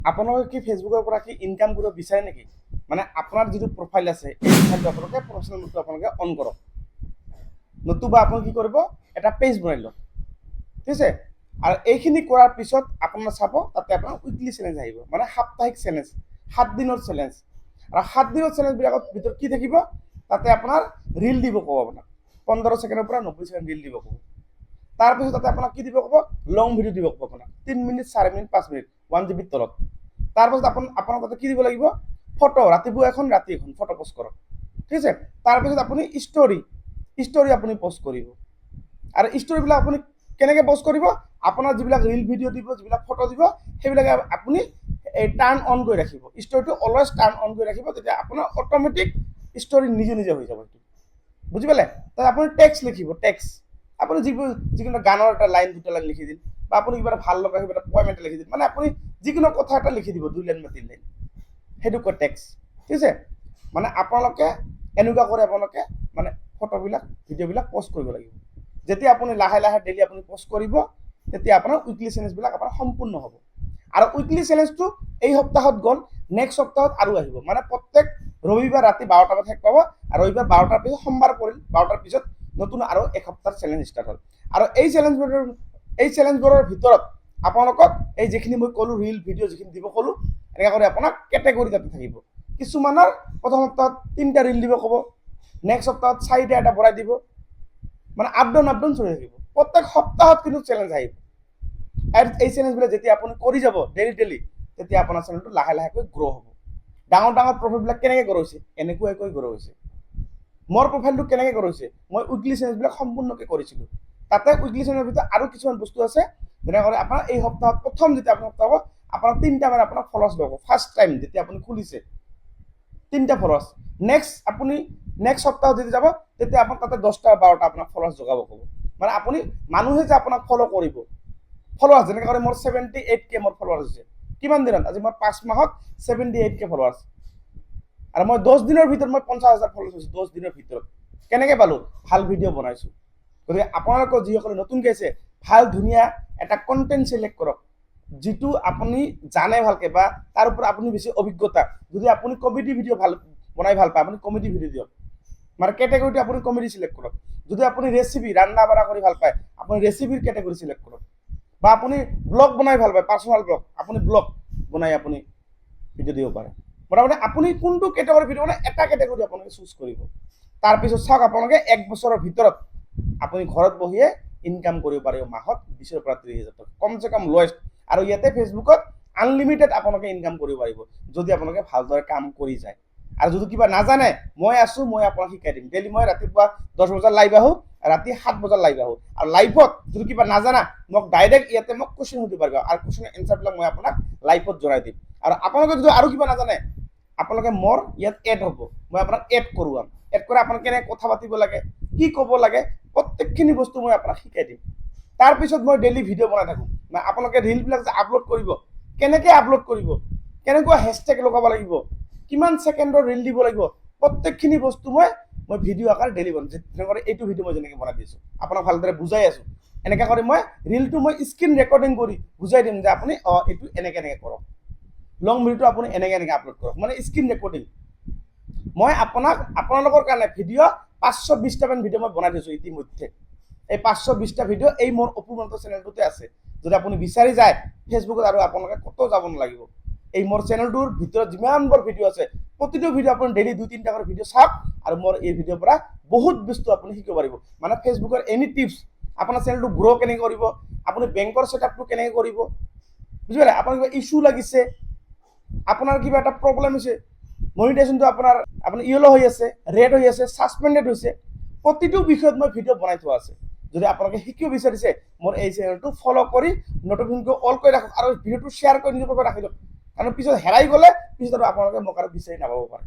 আপোনালোকে কি ফেচবুকৰ পৰা কি ইনকাম কৰিব বিচাৰে নেকি? মানে আপোনাৰ যিটো প্ৰফাইল আছে এই প্ৰফাইলটো আপোনালোকে প্ৰফেশ্যনেল মোডটো আপোনালোকে অন কৰক, নতুবা আপুনি কি কৰিব এটা পেজ বনাই লওক, ঠিক আছে। আৰু এইখিনি কৰাৰ পিছত আপোনাৰ চাব তাতে আপোনাৰ উইকলি চেলেঞ্জ আহিব, মানে সাপ্তাহিক চেলেঞ্জ, 7 দিনৰ চেলেঞ্জ। আৰু 7 দিনৰ চেলেঞ্জবিলাকৰ ভিতৰত কি থাকিব, তাতে আপোনাৰ ৰিল দিব ক'ব, আপোনাক 15 ছেকেণ্ডৰ পৰা 90 ছেকেণ্ড ৰিল দিব ক'ব। তাৰপিছত তাতে আপোনাক কি দিব ক'ব, লং ভিডিঅ' দিব ক'ব, আপোনাক 3 মিনিট 4 মিনিট 5 মিনিট 1 GB তলত। তাৰপিছত আপোনাক তাতে কি দিব লাগিব, ফটো, ৰাতিপুৱা এখন ৰাতি এখন ফটো পোষ্ট কৰক, ঠিক আছে। তাৰপিছত আপুনি ষ্টৰি আপুনি পোষ্ট কৰিব। আৰু ষ্টৰিবিলাক আপুনি কেনেকৈ পোষ্ট কৰিব, আপোনাৰ যিবিলাক ৰিল ভিডিঅ' দিব, যিবিলাক ফটো দিব, সেইবিলাক আপুনি টাৰ্ণ অন কৰি ৰাখিব, ষ্টৰিটো অলৱেজ টাৰ্ণ অন কৰি ৰাখিব, তেতিয়া আপোনাৰ অট'মেটিক ষ্টৰি নিজে নিজে হৈ যাব। বুজি পালে? তাত আপুনি টেক্সট লিখিব, টেক্সট আপুনি যিকোনো গানৰ এটা লাইন 2টা লাইন লিখি দিল, বা আপুনি কিবা এটা ভাল লগা কিবা এটা পয়েম এটা লিখি দিল, মানে আপুনি যিকোনো কথা এটা লিখি দিব 2 লাইন বা 3 লাইন, সেইটো কয় টেক্সট, ঠিক আছে। মানে আপোনালোকে এনেকুৱা কৰি আপোনালোকে মানে ফটোবিলাক ভিডিঅ'বিলাক পোষ্ট কৰিব লাগিব। যেতিয়া আপুনি লাহে লাহে ডেইলি আপুনি পোষ্ট কৰিব, তেতিয়া আপোনাৰ উইকলি চেলেঞ্জবিলাক আপোনাৰ সম্পূৰ্ণ হ'ব। আৰু উইকলি চেলেঞ্জটো এই সপ্তাহত গ'ল, নেক্সট সপ্তাহত আৰু আহিব, মানে প্ৰত্যেক ৰবিবাৰ ৰাতি 12টা বজাত শেষ পাব, আৰু ৰবিবাৰ 12টাৰ পিছত সোমবাৰ পৰিল 12টাৰ পিছত নতুন আৰু এসপ্তাহৰ চেলেঞ্জ ষ্টাৰ্ট হ'ল। আৰু এই চেলেঞ্জবোৰৰ ভিতৰত আপোনালোকক এই যিখিনি মই ক'লোঁ ৰিল ভিডিঅ' যিখিনি দিব ক'লোঁ, এনেকৈ কৰি আপোনাক কেটেগৰী তাতে থাকিব। কিছুমানৰ প্ৰথম সপ্তাহত 3টা ৰিল দিব ক'ব, নেক্সট সপ্তাহত 4টা এটা বঢ়াই দিব, মানে আপ ডাউন চলি থাকিব। প্ৰত্যেক সপ্তাহত কিন্তু চেলেঞ্জ আহিব। আৰু এই চেলেঞ্জবিলাক যেতিয়া আপুনি কৰি যাব ডেইলি, তেতিয়া আপোনাৰ চেনেলটো লাহে লাহেকৈ গ্ৰ' হ'ব। ডাঙৰ প্ৰফাইলবিলাক কেনেকৈ গ্ৰ' হৈছে, এনেকুৱাকৈ গ্ৰ' হৈছে। মোৰ প্ৰফাইলটো কেনেকৈ গ্ৰ' হৈছে, মই উইকলি চেলেঞ্জবিলাক সম্পূৰ্ণকৈ কৰিছিলোঁ। তাতে উইকলি চেলেঞ্জৰ ভিতৰত আৰু কিছুমান বস্তু আছে, যেনেকৈ আপোনাৰ এই সপ্তাহত প্ৰথম যেতিয়া আপোনাৰ সপ্তাহ হ'ব, আপোনাৰ 3টা মানে আপোনাৰ ফলোৱাৰ্ছ ল'ব, ফাৰ্ষ্ট টাইম যেতিয়া আপুনি খুলিছে 3টা ফলোৱাৰ্ছ। নেক্সট সপ্তাহত যেতিয়া যাব, তেতিয়া আপোনাক তাতে 10টা 12টা আপোনাক ফলোৱাৰ্ছ জগাব ক'ব। মানে আপুনি মানুহে যে আপোনাক ফ'ল' কৰিব, ফলোৱাৰ্ছ যেনেকৈ কৰি মোৰ 78K মোৰ ফলোৱাৰ্ছ হৈছে। কিমান দিনত? আজি মই 5 মাহত 78K ফলোৱাৰ্ছ। আৰু মই 10 দিনৰ ভিতৰত মই 50,000 ফলোৱাৰ্ছ হৈছোঁ, 10 দিনৰ ভিতৰত। কেনেকৈ পালোঁ? ভাল ভিডিঅ' বনাইছোঁ। গতিকে আপোনালোকৰ যিসকলে নতুনকৈ আছে, ভাল ধুনীয়া এটা কণ্টেণ্ট চিলেক্ট কৰক, যিটো আপুনি জানে ভালকৈ, বা তাৰ ওপৰত আপুনি বেছি অভিজ্ঞতা। যদি আপুনি কমেডি ভিডিঅ' বনাই ভাল পায়, আপুনি কমেডি ভিডিঅ' দিয়ক, মানে কেটেগৰীটো আপুনি কমেডি চিলেক্ট কৰক। যদি আপুনি ৰেচিপি ৰন্ধা বঢ়া কৰি ভাল পায়, আপুনি ৰেচিপিৰ কেটেগৰী চিলেক্ট কৰক। বা আপুনি ব্লগ বনাই ভাল পায়, পাৰ্চনেল ব্লগ, আপুনি ব্লগ বনাই আপুনি ভিডিঅ' দিব পাৰে। মোটামুটি আপুনি কোনটো কেটেগৰী ভিডিঅ' বনায়, এটা কেটেগৰী আপোনালোকে চুজ কৰিব। তাৰপিছত চাওক, আপোনালোকে 1 বছৰৰ ভিতৰত আপুনি ঘৰত বহিয়ে ইনকাম কৰিব পাৰিব, মাহত 20,000 পৰা 30,000 টকা কমচে কম লয়েষ্ট। আৰু ইয়াতে ফেচবুকত আনলিমিটেড আপোনালোকে ইনকাম কৰিব পাৰিব, যদি আপোনালোকে ভালদৰে কাম কৰি যায়। আৰু যদি কিবা নাজানে, মই আছোঁ, মই আপোনাক শিকাই দিম। ডেইলি মই ৰাতিপুৱা 10 বজাত লাইভ আহোঁ, ৰাতি 7 বজাত লাইভ আহোঁ। আৰু লাইভত যদি কিবা নাজানা, মোক ডাইৰেক্ট ইয়াতে মোক কুৱেশ্যন সুধিব পাৰিব, আৰু কুৱেশ্যনৰ এনচাৰবিলাক মই আপোনাক লাইভত জনাই দিম। আৰু আপোনালোকে যদি আৰু কিবা নাজানে, আপোনালোকে মোৰ ইয়াত এড হ'ব, মই আপোনাক এড কৰোৱাম। এড কৰি আপোনাক কেনেকৈ কথা পাতিব লাগে, কি ক'ব লাগে, প্ৰত্যেকখিনি বস্তু মই আপোনাক শিকাই দিম। তাৰপিছত মই ডেইলি ভিডিঅ' বনাই থাকোঁ। আপোনালোকে ৰিলবিলাক যে আপলোড কৰিব, কেনেকৈ আপলোড কৰিব, কেনেকুৱা হেছটেগ লগাব লাগিব, কিমান ছেকেণ্ডৰ ৰিল দিব লাগিব, প্ৰত্যেকখিনি বস্তু মই ভিডিঅ' আকাৰ ডেইলি বনাম। যেনেকৈ এইটো ভিডিঅ' মই যেনেকৈ বনাই দিছোঁ, আপোনাক ভালদৰে বুজাই আছোঁ। এনেকৈ কৰি মই ৰিলটো স্ক্ৰীন ৰেকৰ্ডিং কৰি বুজাই দিম যে আপুনি এইটো এনেকৈ কৰক, লং ভিডিঅ'টো আপুনি এনেকৈ আপলোড কৰক, মানে স্ক্ৰীন ৰেকৰ্ডিং। মই আপোনালোকৰ কাৰণে ভিডিঅ' 520টামান ভিডিঅ' মই বনাই দিছোঁ ইতিমধ্যে। এই 520টা ভিডিঅ' এই মোৰ অপু মহন্ত চেনেলটোতে আছে। যদি আপুনি বিচাৰি যায় ফেচবুকত, আৰু আপোনালোকে ক'তো যাব নালাগিব। এই মোৰ চেনেলটোৰ ভিতৰত যিমানবোৰ ভিডিঅ' আছে, প্ৰতিটো ভিডিঅ' আপুনি ডেইলি 2-3টা কৰি ভিডিঅ' চাওক, আৰু মোৰ এই ভিডিঅ'ৰ পৰা বহুত বস্তু আপুনি শিকিব পাৰিব। মানে ফেচবুকৰ এনি টিপছ, আপোনাৰ চেনেলটো গ্ৰ' কেনেকৈ কৰিব, আপুনি বেংকৰ ছেটআপটো কেনেকৈ কৰিব, বুজি পালে? আপোনাৰ কিবা ইছ্যু লাগিছে, আপোনাৰ কিবা এটা প্ৰব্লেম হৈছে, মনিটাইজেশ্যনটো আপোনাৰ য়েলো হৈ আছে, ৰেড হৈ আছে, ছাছপেণ্ডেড হৈছে, প্ৰতিটো বিষয়ত মই ভিডিঅ' বনাই থোৱা আছে। যদি আপোনালোকে শিকিব বিচাৰিছে, মোৰ এই চেনেলটো ফ'ল' কৰি নটিফিকেশ্যনটো অল কৰি ৰাখক, আৰু ভিডিঅ'টো শ্বেয়াৰ কৰি নিজৰ লগত ৰাখি দিয়ক। কাৰণ পিছত হেৰাই গ'লে পিছত আৰু আপোনালোকে মোক আৰু বিচাৰি নাপাব পাৰে।